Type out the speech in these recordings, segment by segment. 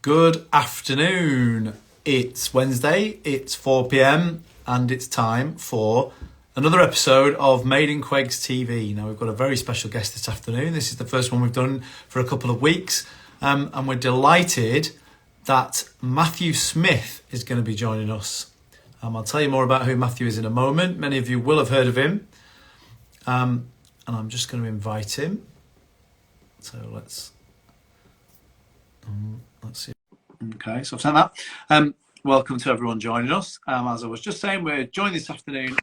Good afternoon. It's Wednesday, it's 4 p.m, and it's time for another episode of Made in Quegs TV. Now, we've got a very special guest this afternoon. This is the first one we've done for a couple of weeks, and we're delighted that Matthew Smith is going to be joining us. I'll tell you more about who Matthew is in a moment. Many of you will have heard of him, and I'm just going to invite him. So let's see. Okay, so I've sent that. Welcome to everyone joining us. As I was just saying, we're joined this afternoon,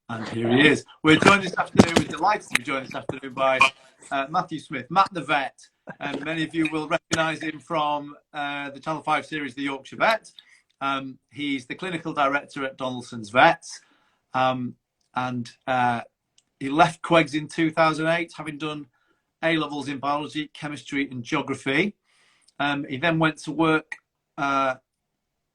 and here he is. We're joined this afternoon, we're delighted to be joined this afternoon by Matthew Smith, Matt the Vet. And many of you will recognise him from the Channel 5 series, The Yorkshire Vet. He's the clinical director at Donaldson's Vets. And he left Quegs in 2008, having done A-levels in biology, chemistry and geography. He then went to work. I'll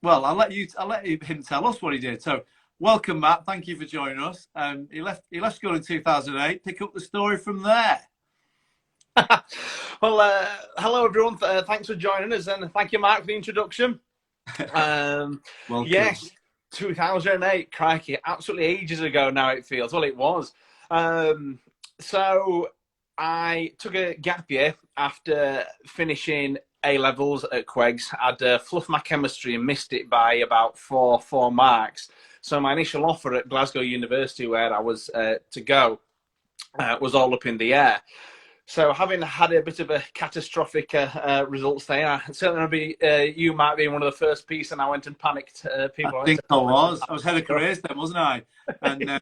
let him tell us what he did. So, welcome, Matt. Thank you for joining us. He left school in 2008. Pick up the story from there. Well, hello everyone. Thanks for joining us, and thank you, Mark, for the introduction. Yes, 2008. Crikey, absolutely ages ago now. It feels. Well, it was. So I took a gap year after finishing A-levels at Quegs. I'd fluffed my chemistry and missed it by about four marks. So my initial offer at Glasgow University, where I was to go, was all up in the air. So having had a bit of a catastrophic results there, I certainly you might be one of the first piece, and I went and panicked people. I think I was head of careers then, wasn't I? And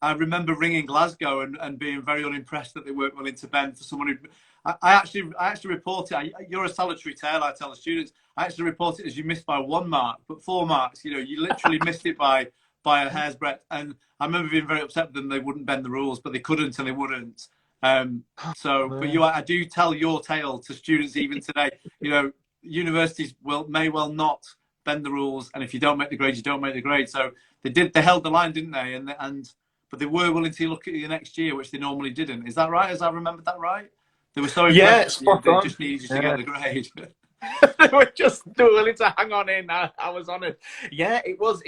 I remember ringing Glasgow and being very unimpressed that they weren't willing to bend for someone who. I actually report it. You're a solitary tale, I tell the students. I actually report it as you missed by 1 mark, but 4 marks. You know, you literally missed it by a hair's breadth. And I remember being very upset with them. They wouldn't bend the rules, but they couldn't and they wouldn't. I do tell your tale to students even today. You know, universities may well not bend the rules, and if you don't make the grade, you don't make the grade. So they held the line, didn't they? But they were willing to look at you next year, which they normally didn't. Is that right? Has I remembered that right? They were so impressed. Yeah, They just needed you to get the grade. They were just willing to hang on in. I was honoured. Yeah, it was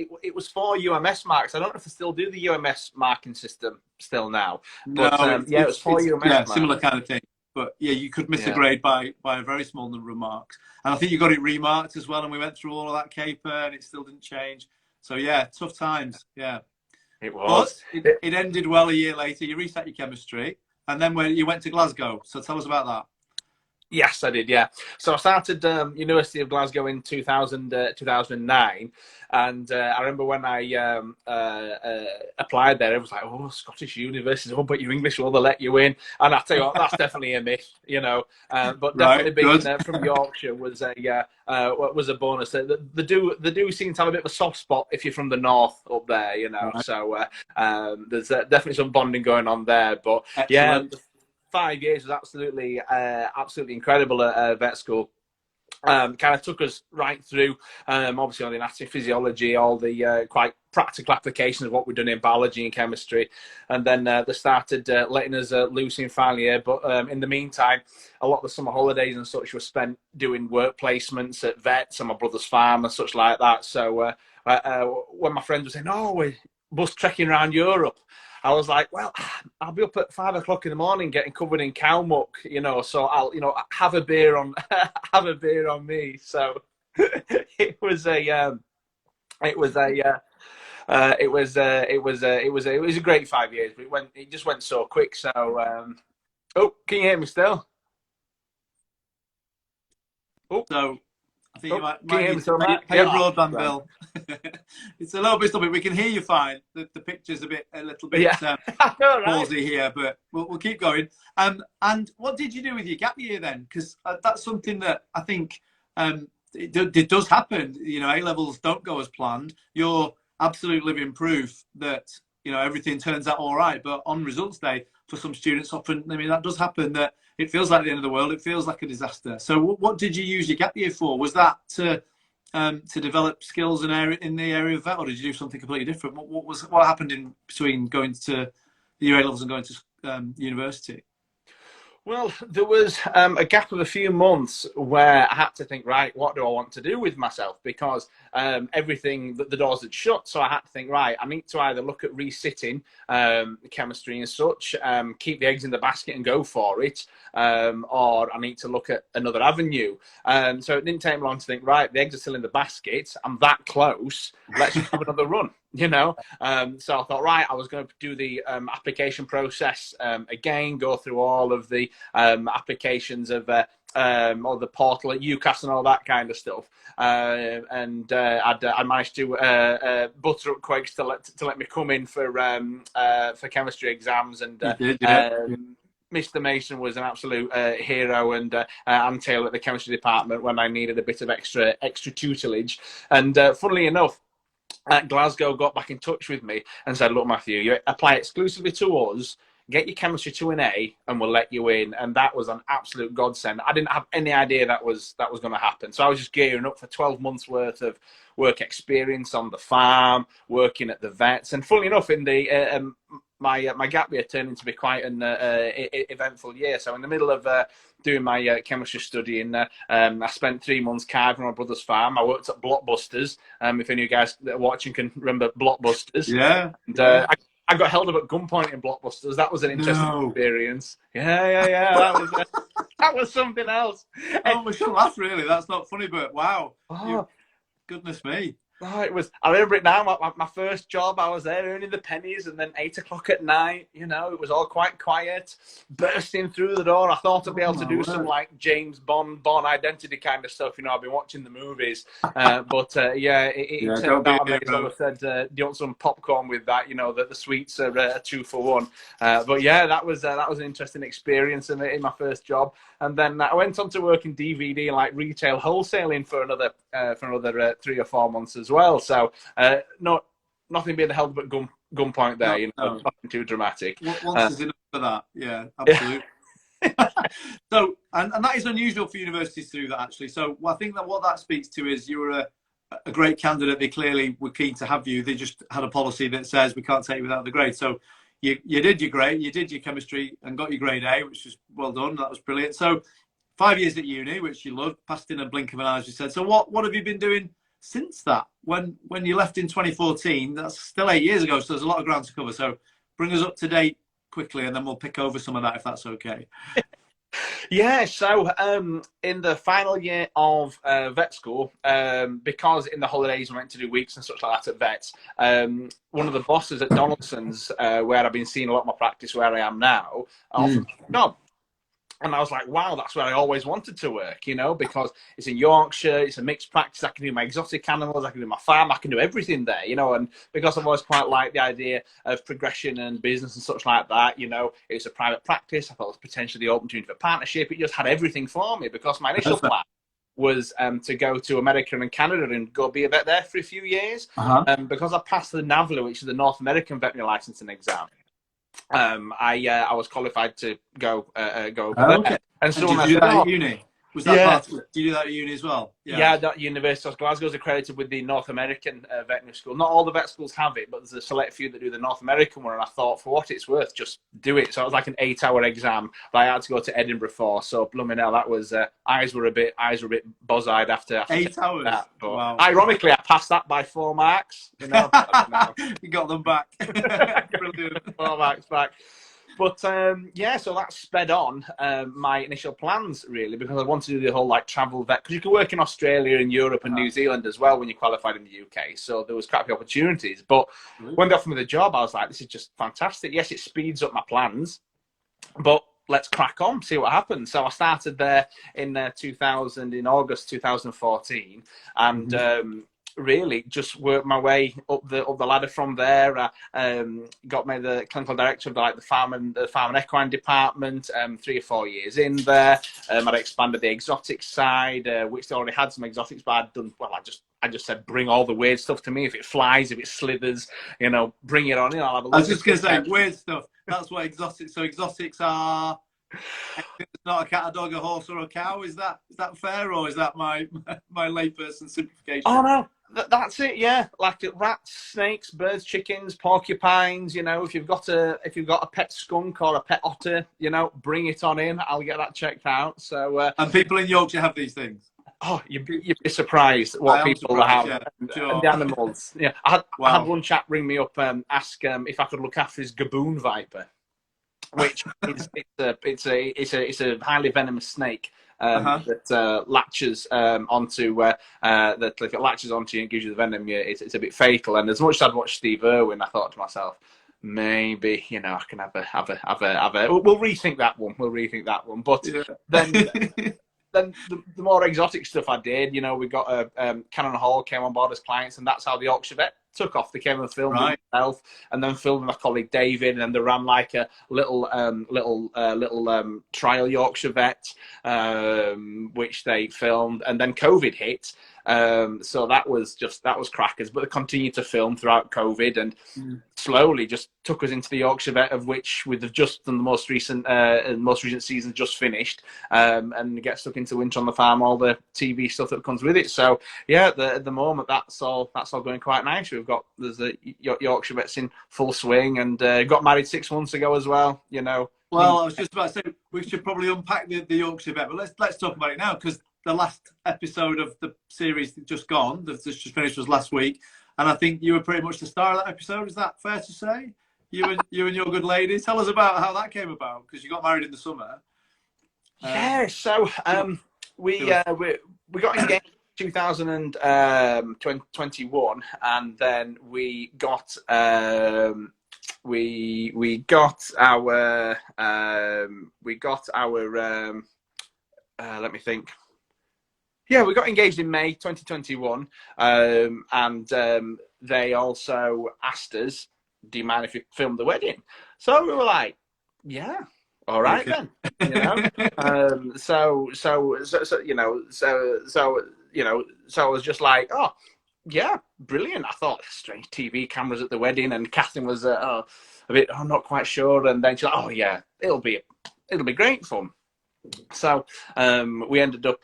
4 UMS marks. I don't know if they still do the UMS marking system still now. But it was 4 UMS marks. Similar kind of thing. But yeah, you could miss a grade by a very small number of marks. And I think you got it remarked as well. And we went through all of that caper, and it still didn't change. So yeah, tough times. Yeah, it was. But it ended well a year later. You reset your chemistry, and then you went to Glasgow. So tell us about that. Yes, I did, yeah. So I started University of Glasgow in 2009, and I remember when I applied there, it was like, oh, Scottish University, oh, but you're English, will they let you in? And I tell you what, that's definitely a myth, you know. But definitely being from Yorkshire was a bonus. They do seem to have a bit of a soft spot if you're from the north up there, you know. Right. So there's definitely some bonding going on there. But excellent. Yeah. 5 years was absolutely incredible at vet school. Kind of took us right through, obviously, on the anatomy, physiology, all the quite practical applications of what we're doing in biology and chemistry. And then they started letting us loose in final year. But in the meantime, a lot of the summer holidays and such were spent doing work placements at vets and my brother's farm and such like that. So when my friends were saying, oh, we're bus trekking around Europe, I was like, well, I'll be up at 5 o'clock in the morning getting covered in cow muck, you know, so I'll, you know, have a beer on me. So it was a great 5 years, but it just went so quick. So, oh, can you hear me still? Oh, so I think you might need to pay a broadband bill. It's a little bit something. We can hear you fine. The picture's a little bit palsy here, but we'll keep going. And what did you do with your gap year then? Because that's something that I think it does happen. You know, A-levels don't go as planned. You're absolute living proof that, you know, everything turns out all right. But on results day, for some students, often, I mean, that does happen, that it feels like the end of the world. It feels like a disaster. So what did you use your gap year for? Was that to develop skills in the area of vet, or did you do something completely different? What happened in between going to your A-levels and going to university? Well, there was a gap of a few months where I had to think, right, what do I want to do with myself? Because everything, the doors had shut. So I had to think, right, I need to either look at resitting chemistry and such, keep the eggs in the basket and go for it, or I need to look at another avenue. So it didn't take me long to think, right, the eggs are still in the basket. I'm that close. Let's have another run. So I thought, right, I was going to do the application process again, go through all of the applications of or the portal at UCAS and all that kind of stuff. I managed to butter up Quakes to let me come in for chemistry exams, and Mr. Mason was an absolute hero, and Anne Taylor at the chemistry department when I needed a bit of extra tutelage. And funnily enough, Glasgow got back in touch with me and said, look, Matthew, you apply exclusively to us, get your chemistry to an A, and we'll let you in. And that was an absolute godsend. I didn't have any idea that was going to happen. So I was just gearing up for 12 months worth of work experience on the farm, working at the vets. And funnily enough, in the my gap year turned into be quite an eventful year. So in the middle of doing my chemistry studying, I spent 3 months carving on my brother's farm. I worked at Blockbusters. If any of you guys that are watching can remember Blockbusters. Yeah. And, I got held up at gunpoint in Blockbusters. That was an interesting experience. Yeah. That was something else. Oh, we shouldn't laugh, really. That's not funny, but wow. Goodness me. Oh, it was. I remember it now. My first job, I was there earning the pennies, and then 8 o'clock at night. It was all quite quiet. Bursting through the door, I thought I'd be able to do some like James Bond, Born Identity kind of stuff. I've been watching the movies, but it turned out. I said, "Do you want some popcorn with that?" That the sweets are a 2 for 1. But yeah, that was an interesting experience in my first job. And then I went on to work in DVD and like retail wholesaling for another 3 or 4 months as well. So nothing being held but gunpoint there. Nothing too dramatic. Once is enough for that. Yeah, absolutely. So, and that is unusual for universities to do that, actually. So I think that what that speaks to is you were a great candidate. They clearly were keen to have you. They just had a policy that says we can't take you without the grade. So you did your grade, you did your chemistry and got your grade A, which was well done. That was brilliant. So 5 years at uni, which you loved, passed in a blink of an eye, as you said. So what have you been doing since that? When you left in 2014, that's still 8 years ago. So there's a lot of ground to cover. So bring us up to date quickly, and then we'll pick over some of that if that's okay. Yeah, so in the final year of vet school, because in the holidays we went to do weeks and such like that at vets, one of the bosses at Donaldson's, where I've been seeing a lot more practice where I am now, offered me a job. And I was like, wow, that's where I always wanted to work, because it's in Yorkshire, it's a mixed practice. I can do my exotic animals, I can do my farm, I can do everything there, and because I've always quite liked the idea of progression and business and such like that, it's a private practice. I thought it was potentially the opportunity for partnership. It just had everything for me, because my initial plan was to go to America and Canada and go be a vet there for a few years. Because I passed the NAVLA, which is the North American Veterinary Licensing Exam, I was qualified to go over there. And so did you do that at uni? Was that part of it? Did you do that at uni as well? Yeah, that University of Glasgow is accredited with the North American veterinary school. Not all the vet schools have it, but there's a select few that do the North American one. And I thought, for what it's worth, just do it. So it was like an 8-hour exam that I had to go to Edinburgh for. So blooming hell, that was eyes were a bit buzz-eyed after 8 hours. That. But wow. Ironically, I passed that by 4 marks. You got them back. Brilliant. 4 marks back. But so that sped on my initial plans, really, because I wanted to do the whole travel vet, because you can work in Australia and Europe and New Zealand as well when you're qualified in the UK. So there was quite a few opportunities. But when they offered me the job, I was like, this is just fantastic. Yes, it speeds up my plans, but let's crack on, see what happens. So I started there in August 2014, and really just worked my way up the ladder from there. Got made the clinical director of the farm and equine department. 3 or 4 years in there, I'd expanded the exotic side, which they already had some exotics, but I'd done well. I just said, bring all the weird stuff to me. If it flies, if it slithers, bring it on in. I'll have a look. I was just going to say weird stuff. That's what exotics. So exotics are. It's not a cat, a dog, a horse, or a cow. Is that fair, or is that my layperson simplification? Oh That's it, yeah. Like rats, snakes, birds, chickens, porcupines. You know, if you've got a pet skunk or a pet otter, you know, bring it on in. I'll get that checked out. So, and people in Yorkshire have these things. Oh, you'd be surprised what people have. Yeah, sure. And the animals. Yeah, I had Wow. one chap ring me up, ask if I could look after his gaboon viper, which is it's a highly venomous snake. That latches onto that latches onto you and gives you the venom. Yeah, it's a bit fatal. And as much as I'd watched Steve Irwin, I thought to myself, maybe, you know, I can have a. We'll rethink that one. We'll rethink that one. But then the more exotic stuff I did, you know, we got Cannon Hall came on board as clients, and that's how the Yorkshire Vet took off. They came and filmed themselves, and then filmed with my colleague David, and then they ran like a little trial Yorkshire Vet, which they filmed, and then COVID hit. So that was crackers, but they continued to film throughout COVID, and slowly just took us into the Yorkshire Vet, of which we've just done the most recent season just finished, and get stuck into Winter on the Farm, all the TV stuff that comes with it. So yeah, at the moment that's all going quite nice. There's the Yorkshire Vets in full swing, and got married 6 months ago as well. You know. Well, I was just about to say we should probably unpack the Yorkshire Vet, but let's talk about it now, because the last episode of the series just gone, that just finished, was last week, and I think you were pretty much the star of that episode. Is that fair to say? You and your good lady. Tell us about how that came about, because you got married in the summer. Yeah. So we got engaged in 2021, and then we got we got our let me think. Yeah, we got engaged in May 2021, and they also asked us, "Do you mind if we film the wedding?" So we were like, "Yeah, all right then." You know, so I was just like, "Oh, yeah, brilliant." I thought, strange TV cameras at the wedding, and Catherine was a bit, I'm not quite sure, and then she's like, "Oh yeah, it'll be great fun." So we ended up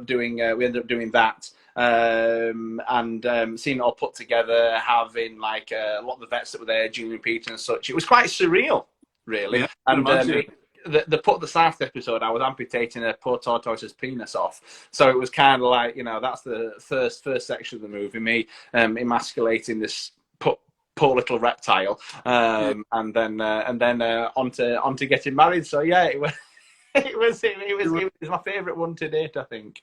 doing that, and seeing it all put together, having like a lot of the vets that were there, Julian Peter and such. It was quite surreal, really. Yeah, and the Put the South episode, I was amputating a poor tortoise's penis off, so it was kind of like, you know, that's the first section of the movie, me emasculating this poor little reptile, and then onto getting married. So yeah, it was. It was my favourite one to date, I think.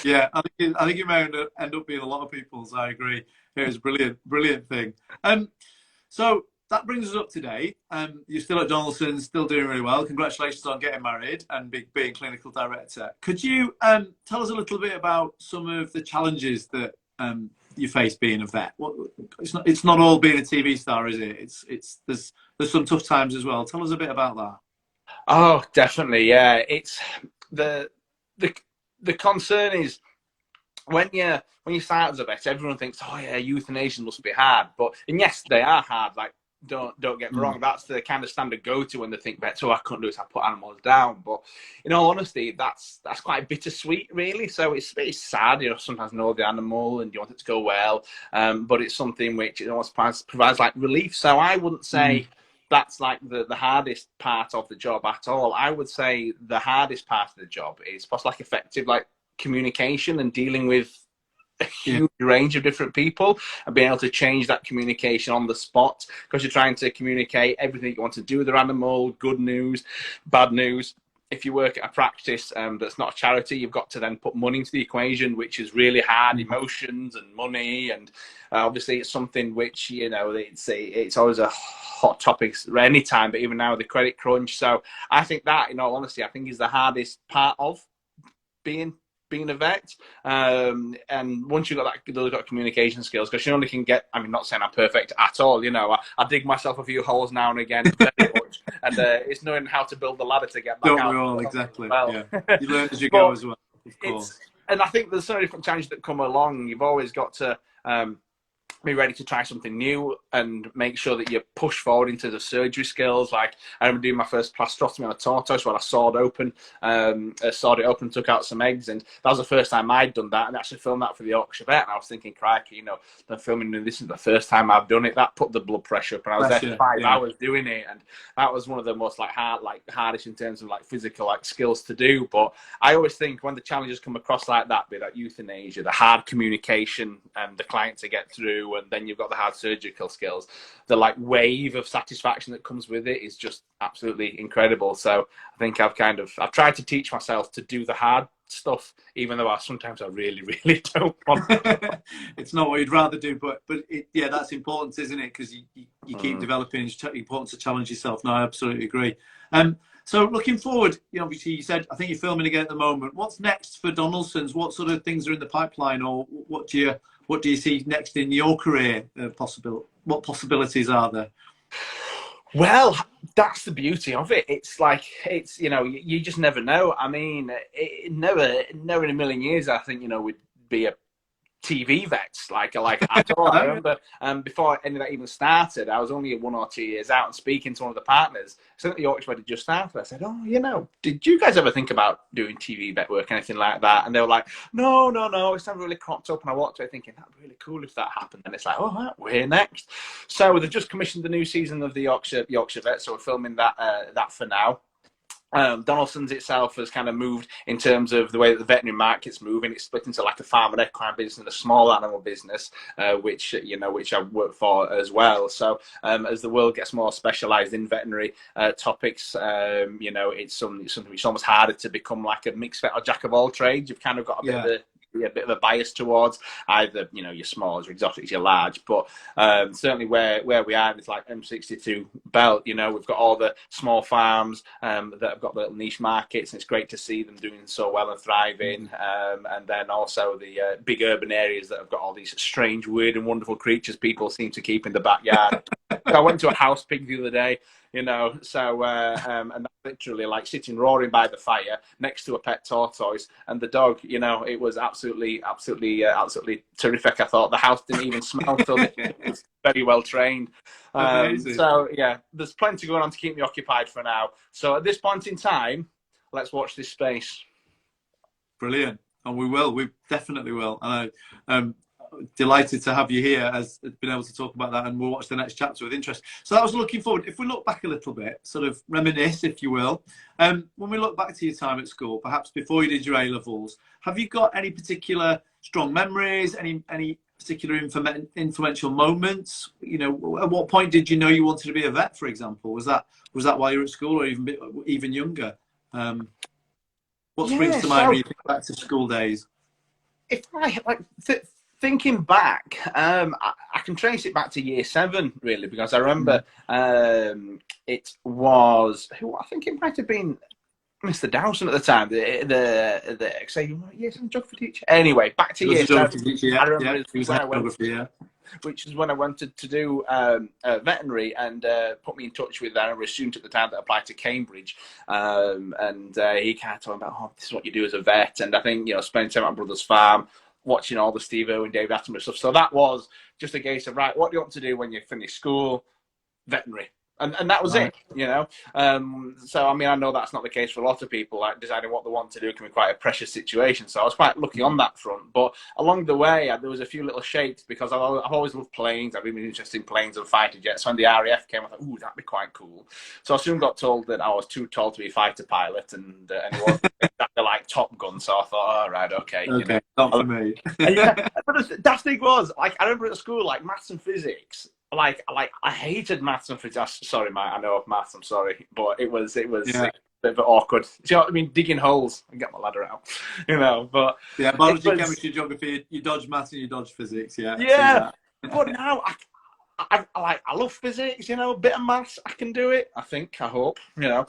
Yeah, I think it may end up being a lot of people's. I agree. It was brilliant thing. So that brings us up to date. You're still at Donaldson, still doing really well. Congratulations on getting married and being clinical director. Could you tell us a little bit about some of the challenges that you face being a vet? It's not all being a TV star, is it? There's some tough times as well. Tell us a bit about that. Oh, definitely, yeah. It's the concern is when you start as a vet, everyone thinks, oh yeah, euthanasia must be hard, and yes, they are hard. Like, don't get me wrong, that's the kind of standard go-to when they think vets, oh, I couldn't do it, I put animals down. But in all honesty, that's quite bittersweet, really. So it's sad, you know, sometimes know the animal and you want it to go well, but it's something which, you know, provides like relief. So I wouldn't say that's like the hardest part of the job at all. I would say the hardest part of the job is like effective like communication and dealing with a huge range of different people and being able to change that communication on the spot, because you're trying to communicate everything you want to do with their animal, good news, bad news. If you work at a practice that's not a charity, you've got to then put money into the equation, which is really hard, emotions and money. And obviously it's something which, you know, it's always a hot topic at any time, but even now with the credit crunch. So I think that, in all honesty, I think is the hardest part of being a vet. And once you've got those communication skills, because you only can get, I mean, not saying I'm perfect at all, you know, I dig myself a few holes now and again, very much, and it's knowing how to build the ladder to get back out. Don't we all, exactly. Well. Yeah. You learn as you but go as well, of course. And I think there's so many different challenges that come along. You've always got to be ready to try something new and make sure that you push forward into the surgery skills. Like I remember doing my first plastrotomy on a tortoise where I sawed it open, took out some eggs, and that was the first time I'd done that, and actually filmed that for the Yorkshire Vet. And I was thinking, crikey, you know, they're filming this is the first time I've done it. That put the blood pressure up, and I was there for 5 hours doing it, and that was one of the most hardest in terms of like physical like skills to do. But I always think when the challenges come across like that, be that euthanasia, the hard communication and the client to get through, and then you've got the hard surgical skills, the like wave of satisfaction that comes with it is just absolutely incredible. So I think I've tried to teach myself to do the hard stuff, even though sometimes I really, really don't want to. It's not what you'd rather do, but yeah, that's important, isn't it? Because you keep developing. It's important to challenge yourself. No, I absolutely agree. So looking forward, you know, obviously you said, I think you're filming again at the moment. What's next for Donaldson's? What sort of things are in the pipeline, or what do you see next in your career? What possibilities are there? Well, that's the beauty of it. It's you know, you just never know. I mean, never in a million years, I think, you know, we'd be a TV vets like at all. I remember before any of that even started, I was only 1 or 2 years out and speaking to one of the partners. So the Yorkshire had just started. I said, "Oh, you know, did you guys ever think about doing TV vet work, anything like that?" And they were like, "No, it's never really cropped up." And I walked away thinking, "That'd be really cool if that happened." And it's like, "Oh, we're here next." So they've just commissioned the new season of the Yorkshire Vet, so we're filming that for now. Donaldson's itself has kind of moved in terms of the way that the veterinary market's moving. It's split into like a farm and equine business and a small animal business, which I work for as well. So as the world gets more specialised in veterinary topics, you know, it's something which is almost harder to become like a mixed vet or jack of all trades. You've kind of got a bit of a bias towards either, you know, your smalls, your exotics, your large, but certainly where we are, it's like M62 belt, you know, we've got all the small farms that have got little niche markets, and it's great to see them doing so well and thriving, and then also the big urban areas that have got all these strange, weird and wonderful creatures people seem to keep in the backyard. I went to a house pig the other day, you know, so and that's literally like sitting roaring by the fire next to a pet tortoise and the dog, you know. It was absolutely terrific. I thought the house didn't even smell, so it was very well trained. So yeah, there's plenty going on to keep me occupied for now. So at this point in time, let's watch this space. Brilliant. And we definitely will. And delighted to have you here, as been able to talk about that, and we'll watch the next chapter with interest. So that was looking forward. If we look back a little bit, sort of reminisce, if you will, when we look back to your time at school, perhaps before you did your A-levels, have you got any particular strong memories, any particular influential moments? You know, at what point did you know you wanted to be a vet, for example? Was that while you were at school, or even younger? What springs to mind when you think back to school days? If I thinking back, I can trace it back to year 7, really, because I remember it was I think it might have been Mr. Dowson at the time, the year 7 geography teacher. Anyway, back to year 7. I remember which is when I wanted to do veterinary, and put me in touch with a student at the time that applied to Cambridge, and he kind of told me about, "Oh, this is what you do as a vet." And I think, you know, spending time at my brother's farm, watching all the Steve Irwin, David Attenborough stuff. So that was just a case of, right, what do you want to do when you finish school? Veterinary. And that was it, you know. So, I mean, I know that's not the case for a lot of people. Like, deciding what they want to do can be quite a precious situation. So I was quite lucky on that front. But along the way, there was a few little shakes, because I've always loved planes. I've been interested in planes and fighter jets. So when the RAF came, I thought, ooh, that'd be quite cool. So I soon got told that I was too tall to be a fighter pilot, and it wasn't exactly like Top Gun. So I thought, all right, okay. You know? Not for me. That thing was, like, I remember at school, like, maths and physics. Like I hated maths and physics. Sorry, mate, I know of maths. I'm sorry, but it was a bit of awkward. Do you know what I mean? Digging holes and get my ladder out, you know. But yeah, biology, chemistry, geography. You dodge maths and you dodge physics. Yeah. Yeah, but now I love physics. You know, a bit of maths, I can do it. I think. I hope. You know.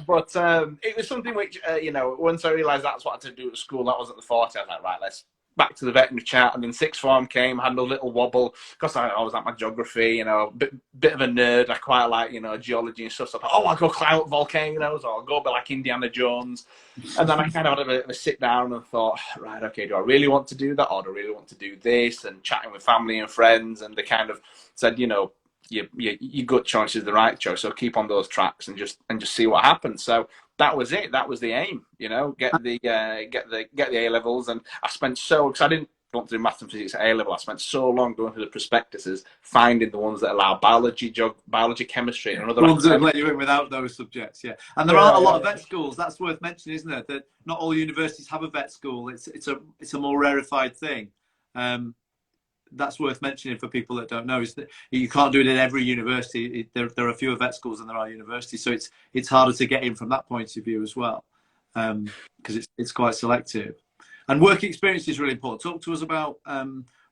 But it was something which you know, once I realised that's what I had to do at school, that wasn't the forte. I was like, right, let's back to the veterinary chat, and then sixth form came, had a little wobble because I always like my geography, you know, bit of a nerd. I quite like, you know, geology and stuff. So I thought, oh, I'll go climb up volcanoes, or I'll go be like Indiana Jones. And then I kind of had a bit of a sit down and thought, right, okay, do I really want to do that, or do I really want to do this? And chatting with family and friends, and they kind of said, you know, your gut choice is the right choice, so keep on those tracks and just see what happens. So that was it. That was the aim, you know, get the A levels. And I spent because I didn't want to do maths and physics at A level. I spent so long going through the prospectuses, finding the ones that allow biology, chemistry, and other the ones that let you in without those subjects. Yeah, and there are a lot of vet schools. That's worth mentioning, isn't it? That not all universities have a vet school. It's a more rarefied thing. That's worth mentioning for people that don't know, is that you can't do it in every university. There are fewer vet schools than there are universities, so it's harder to get in from that point of view as well, because it's quite selective. And work experience is really important. Talk to us about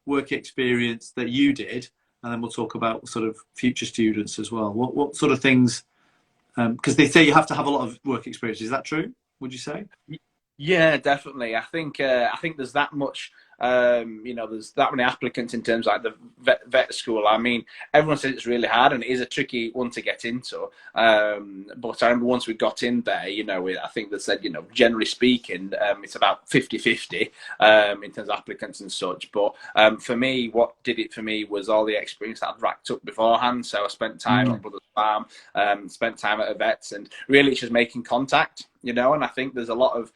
work experience that you did, and then we'll talk about sort of future students as well. What sort of things? Because they say you have to have a lot of work experience. Is that true? Would you say? Yeah, definitely. I think there's that much, you know, there's that many applicants in terms of like the vet school. I mean, everyone says it's really hard and it is a tricky one to get into. But I remember once we got in there, you know, I think they said, you know, generally speaking, it's about 50-50 in terms of applicants and such. But for me, what did it for me was all the experience that I'd racked up beforehand. So I spent time on Brother's Farm, spent time at a vet's, and really it's just making contact, you know. And I think there was a lot of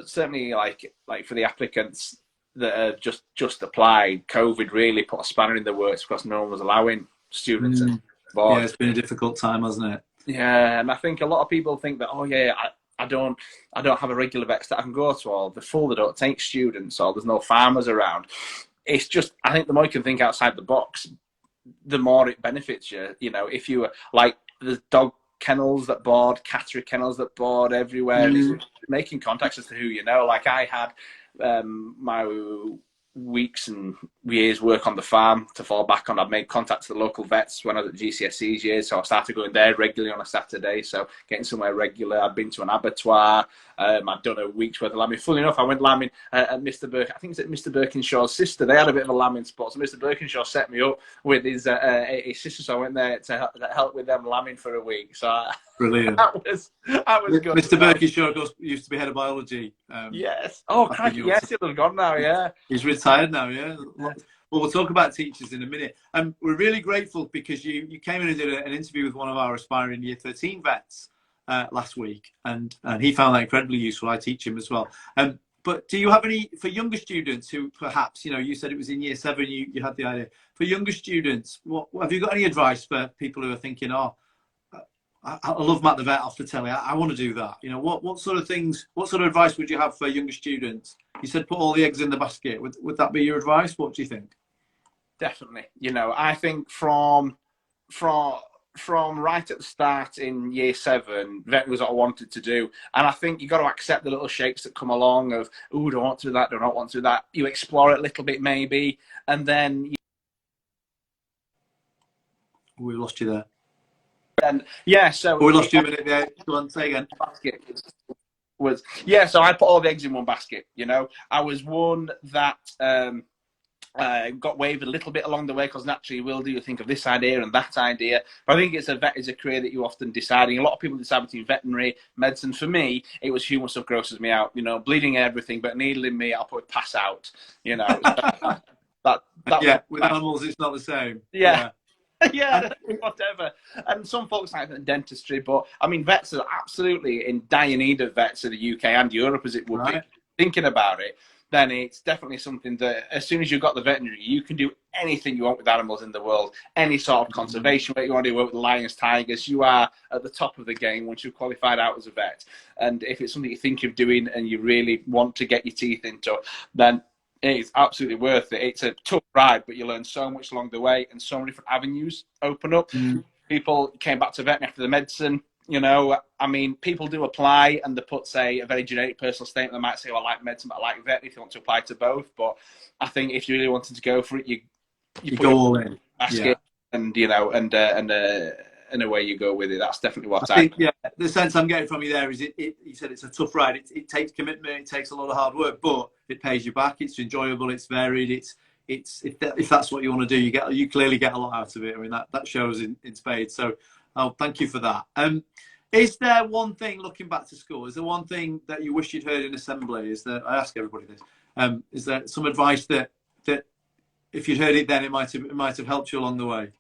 certainly like for the applicants that have just applied, COVID really put a spanner in the works because no one was allowing students. Yeah, it's been a difficult time, hasn't it? Yeah, and I think a lot of people think that, oh yeah, I don't have a regular vet that I can go to, or they're full, they don't take students, or there's no farmers around. It's just, I think the more you can think outside the box, the more it benefits you. You know, if you were like the dog kennels that board, cattery kennels that board everywhere, and it's making contacts as to who you know. Like I had my weeks and years work on the farm to fall back on. I've made contact to the local vets when I was at GCSEs years, so I started going there regularly on a Saturday, so getting somewhere regular. I've been to an abattoir. I've done a week's worth of lambing. Funnily enough, I went lambing at Mr. I think it's at Mr. Birkinshaw's sister. They had a bit of a lambing spot, so Mr. Birkinshaw set me up with his sister, so I went there to help with them lambing for a week. So brilliant. that was good. Mr. Birkinshaw used to be head of biology. Yes. Oh, crikey, yes, he'll gone now, yeah. He's retired now, yeah. Well, we'll talk about teachers in a minute. We're really grateful because you came in and did an interview with one of our aspiring Year 13 vets last week, and he found that incredibly useful. I teach him as well. But do you have any, for younger students who perhaps, you know, you said it was in Year 7, you had the idea. For younger students, what have you got any advice for people who are thinking, oh, I love Matt the Vet off the telly, I want to do that. You know, what sort of things, what sort of advice would you have for younger students? You said put all the eggs in the basket. Would that be your advice? What do you think? Definitely. You know, I think from right at the start in Year 7, vet was what I wanted to do. And I think you got to accept the little shakes that come along of, oh, don't want to do that, don't want to do that. You explore it a little bit maybe, and then... We lost you there. And yeah, so... We lost you a minute there. Go on, say again. Yeah, so I put all the eggs in one basket, you know. I was one that... got wavered a little bit along the way because naturally you will do. You think of this idea and that idea. But I think it's a vet is a career that you often deciding. A lot of people decide between veterinary, medicine. For me, it was human stuff grosses me out. You know, bleeding and everything, but needling me, I'll probably pass out. You know, yeah. With animals, it's not the same. Yeah. Yeah, whatever. And some folks like dentistry, but I mean, vets are absolutely in dire need of vets in the UK and Europe, as it would be. Thinking about it, then it's definitely something that as soon as you've got the veterinary, you can do anything you want with animals in the world. Any sort of conservation work you want to do, work with lions, tigers, you are at the top of the game once you've qualified out as a vet. And if it's something you think of doing and you really want to get your teeth into, then it's absolutely worth it. It's a tough ride, but you learn so much along the way and so many different avenues open up. People came back to veterinary after the medicine. You know, I mean, people do apply and they put, say, a very generic personal statement. They might say, well, I like medicine, but I like vet, if you want to apply to both. But I think if you really wanted to go for it, you go all in. Basket, and, you know, and and away you go with it. That's definitely what I think, yeah, the sense I'm getting from you there is you said it's a tough ride. It takes commitment, it takes a lot of hard work, but it pays you back. It's enjoyable, it's varied, if that's what you want to do, you clearly get a lot out of it. I mean, that shows in spades. So, thank you for that. Is there one thing, looking back to school, is there one thing that you wish you'd heard in assembly? I ask everybody this. Is there some advice that if you'd heard it then, it might have helped you along the way?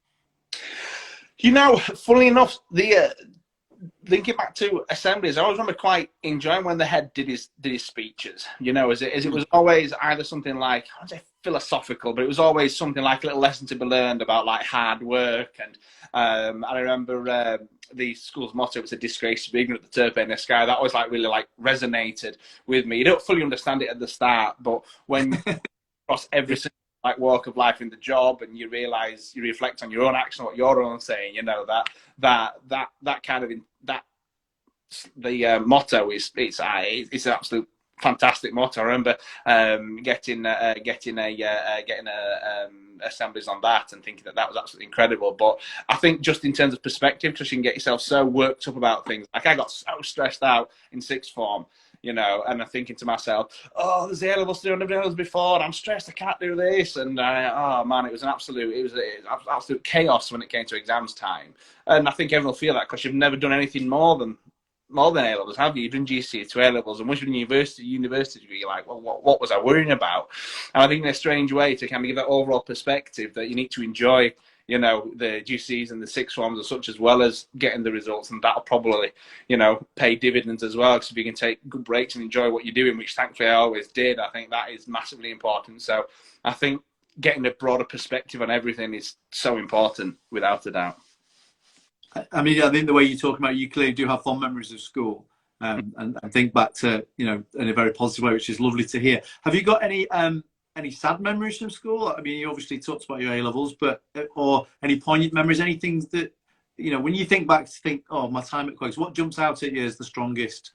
You know, funnily enough, thinking back to assemblies, I always remember quite enjoying when the head did his speeches. You know, as it was always either something like, I don't say philosophical, but it was always something like a little lesson to be learned about like hard work. And I remember the school's motto, it's a disgrace to be ignorant, the turf in the sky. That always like really like resonated with me. You don't fully understand it at the start, but when you cross every single like walk of life in the job, and you realize, you reflect on your own action, what you're own saying, you know, that kind of the motto is it's an absolute fantastic motto. I remember getting assemblies on that and thinking that was absolutely incredible. But I think just in terms of perspective, because you can get yourself so worked up about things. Like I got so stressed out in sixth form, you know, and I'm thinking to myself, oh, there's the A-levels to do, I've never done those before, and I'm stressed, I can't do this. And oh man, it was absolute chaos when it came to exams time. And I think everyone will feel that because you've never done anything more than A-levels, have you? You've done GCSE to A-levels, and once you're in university degree, you're like, well, what was I worrying about? And I think in a strange way to kind of give that overall perspective that you need to enjoy, you know, the GCSEs and the sixth forms and such, as well as getting the results, and that'll probably, you know, pay dividends as well. Because if you can take good breaks and enjoy what you're doing, which thankfully I always did, I think that is massively important. So I think getting a broader perspective on everything is so important, without a doubt. I mean, I think the way you talk about it, you clearly do have fond memories of school, and think back to, you know, in a very positive way, which is lovely to hear. Have you got any sad memories from school? I mean, you obviously talked about your A-levels, but or any poignant memories, any things that, you know, when you think back, oh, my time at Quakes, what jumps out at you as the strongest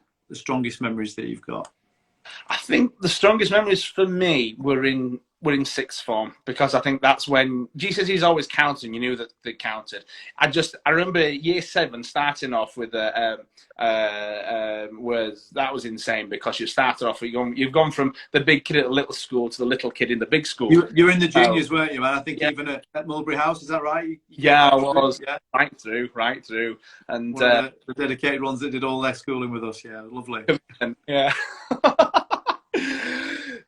memories that you've got? I think the strongest memories for me were in sixth form, because I think that's when GCSEs always counted, and you knew that they counted. I remember year 7 starting off with was insane, because you started off, you've gone from the big kid at the little school to the little kid in the big school. You're in the juniors, weren't you, man? I think even at Mulberry House, is that right? Yeah, I was. Yeah. Right through. And the dedicated ones that did all their schooling with us. Yeah, lovely. Yeah.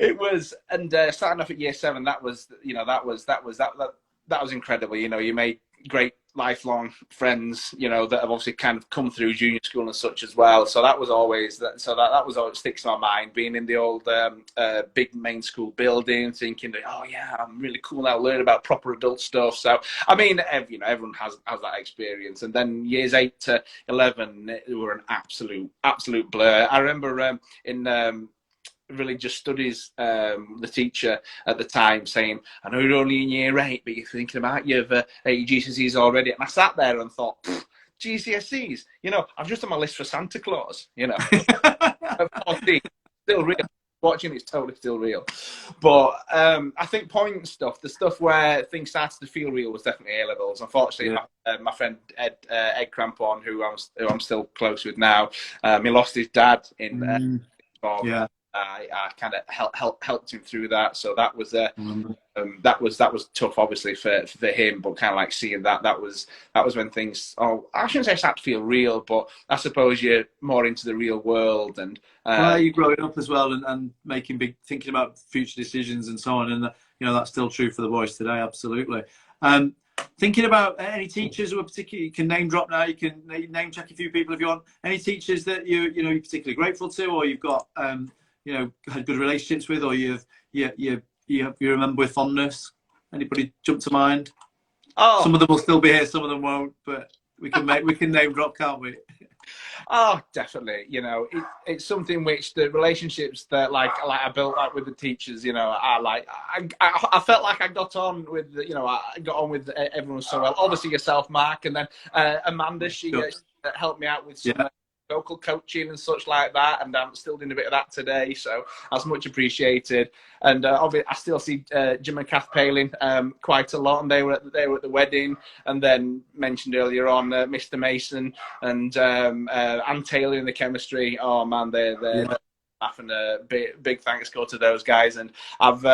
It was, and starting off at year 7, that was incredible. You know, you made great lifelong friends, you know, that have obviously kind of come through junior school and such as well. So that was always that was always sticks in my mind, being in the old big main school building, thinking that, oh yeah, I'm really cool now, learning about proper adult stuff. So I mean, you know, everyone has that experience. And then years 8 to 11, they were an absolute blur. I remember in religious studies, the teacher at the time saying, I know you're only in year 8, but you're thinking about your GCSEs already. And I sat there and thought, GCSEs, you know, I'm just on my list for Santa Claus, you know. 14, still real. Watching it's totally still real. But I think poignant stuff, the stuff where things started to feel real, was definitely A-levels. Unfortunately, my friend Ed Crampon, who I'm still close with now, he lost his dad in I kind of helped him through that, so that was tough, obviously for him. But kind of like seeing that was when things, I shouldn't say start to feel real, but I suppose you're more into the real world, and you're growing up as well, and thinking about future decisions and so on. And you know, that's still true for the boys today, absolutely. Thinking about any teachers who are particularly, you can name drop now, you can name check a few people if you want. Any teachers that you're particularly grateful to, or you've got you know, had good relationships with, or you remember with fondness? Anybody jump to mind? Oh, some of them will still be here, some of them won't, but we can name drop, can't we? Oh, definitely. You know, it's something which the relationships that like I built like with the teachers, you know, I felt like I got on with, you know, I got on with everyone so well. Obviously yourself, Mark, and then Amanda, she helped me out with some vocal coaching and such like that, and I'm still doing a bit of that today, so that's much appreciated. And obviously, I still see Jim and Kath Palin quite a lot, and they were at the wedding. And then mentioned earlier on Mr. Mason and Ann Taylor in the chemistry. Oh man, they're laughing. Big thanks go to those guys. And I've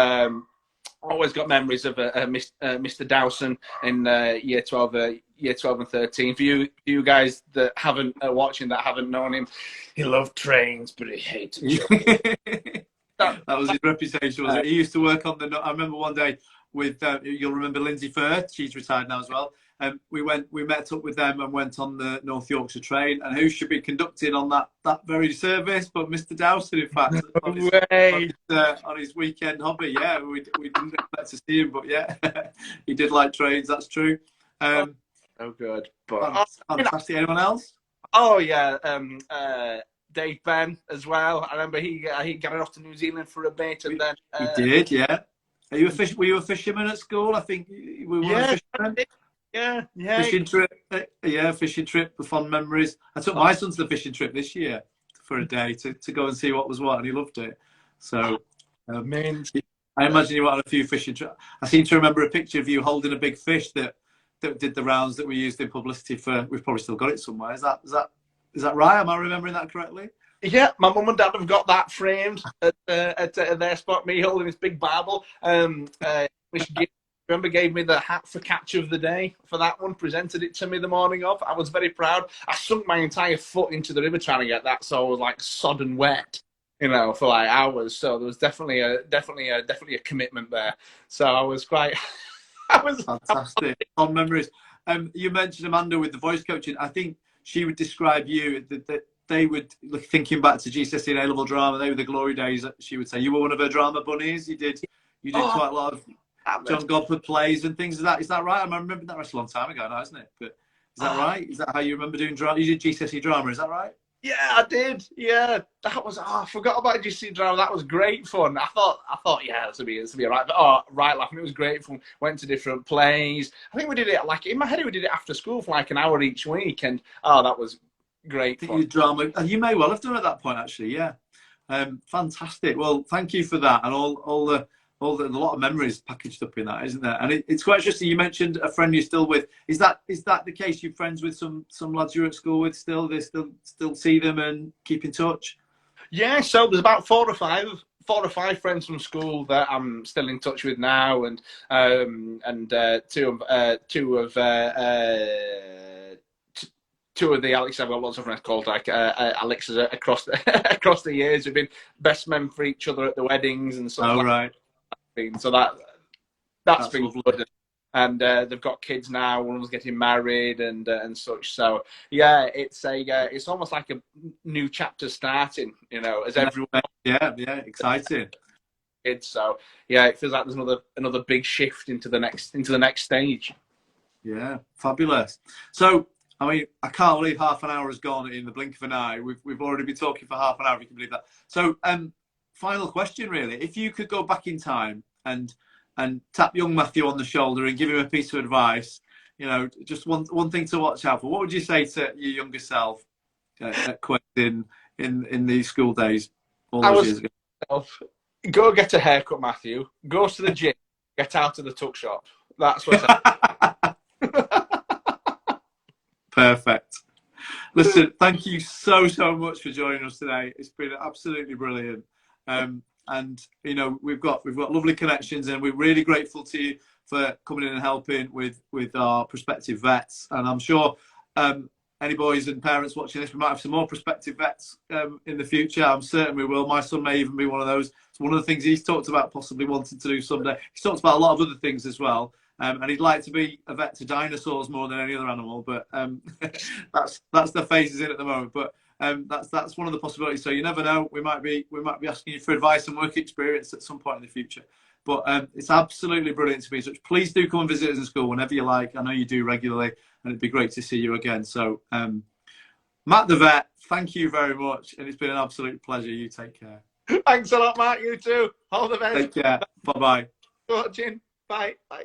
always got memories of Mr. Dowson in year 12 and 13. For you guys that haven't watching, that haven't known him, he loved trains, but he hated children. That was his reputation, was it? He used to work on the. I remember one day with you'll remember Lindsay Firth. She's retired now as well. We met up with them and went on the North Yorkshire train. And who should be conducting on that very service but Mr. Dowson, in fact, on his weekend hobby. Yeah, we didn't expect to see him, but yeah, he did like trains. That's true. Oh, good. But fantastic. Anyone else? Oh yeah, Dave Ben as well. I remember he got off to New Zealand for a bit, and then he did. Yeah. Were you a fisherman at school? I think we were a fisherman. Yeah. Fishing trip. Fishing trip. Fond memories. I took my son to the fishing trip this year for a day to go and see what was what, and he loved it. So, I imagine you went on a few fishing trips. I seem to remember a picture of you holding a big fish that did the rounds that we used in publicity for. We've probably still got it somewhere. Is that right? Am I remembering that correctly? Yeah, my mum and dad have got that framed at their spot. Me holding this big Bible. Remember gave me the hat for catch of the day for that one, presented it to me the morning of. I was very proud. I sunk my entire foot into the river trying to get that, so I was like sodden wet, for like hours. So there was definitely a commitment there. So I was quite fantastic. On memories. You mentioned Amanda with the voice coaching. I think she would describe you that they would, thinking back to GCSE and A-level drama, they were the glory days. She would say you were one of her drama bunnies. You did quite a lot of John Godford plays and things like that. Is that right? I remember that was a long time ago now, isn't it? But is that right? Is that how you remember doing drama? You did GCSE drama, is that right? Yeah, I did. Yeah, that was. I forgot about GCSE drama. That was great fun. I thought, yeah, this would be right. But, right, laughing. It was great fun. Went to different plays. I think we did it in my head. We did it after school for like an hour each week, and that was great fun. Drama. You may well have done at that point, actually. Yeah, fantastic. Well, thank you for that, and all the a lot of memories packaged up in that, isn't there? And it's quite interesting. You mentioned a friend you're still with. Is that the case? You're friends with some lads you're at school with still? They still see them and keep in touch? Yeah. So there's about four or five friends from school that I'm still in touch with now, and two of the Alex. I've got lots of friends called like Alexes across the years. We've been best men for each other at the weddings and stuff. Right. So that's been good, and they've got kids now. One of them's getting married and such. So yeah, it's almost like a new chapter starting. As everyone. Yeah, exciting. So yeah, it feels like there's another big shift into the next stage. Yeah, fabulous. So I mean, I can't believe half an hour has gone in the blink of an eye. We've already been talking for half an hour. If you can believe that. So final question, really. If you could go back in time and tap young Matthew on the shoulder and give him a piece of advice, just one thing to watch out for, what would you say to your younger self at Quest in these school days all those years ago? Go get a haircut, Matthew. Go to the gym. Get out of the tuck shop. That's what I Perfect. Listen, thank you so much for joining us today. It's been absolutely brilliant. And we've got lovely connections, and we're really grateful to you for coming in and helping with our prospective vets. And I'm sure any boys and parents watching this, we might have some more prospective vets in the future. I'm certain we will. My son may even be one of those. It's one of the things he's talked about possibly wanting to do someday. He's talked about a lot of other things as well. And he'd like to be a vet to dinosaurs more than any other animal, but that's the phase he's in at the moment. But that's one of the possibilities. So you never know. We might be asking you for advice and work experience at some point in the future. But it's absolutely brilliant to be in touch. Please do come and visit us in school whenever you like. I know you do regularly, and it'd be great to see you again. So Matt the vet, thank you very much, and it's been an absolute pleasure. You take care. Thanks a lot, Matt. You too. All the best. Take care. Bye bye. Watching. Bye. Bye.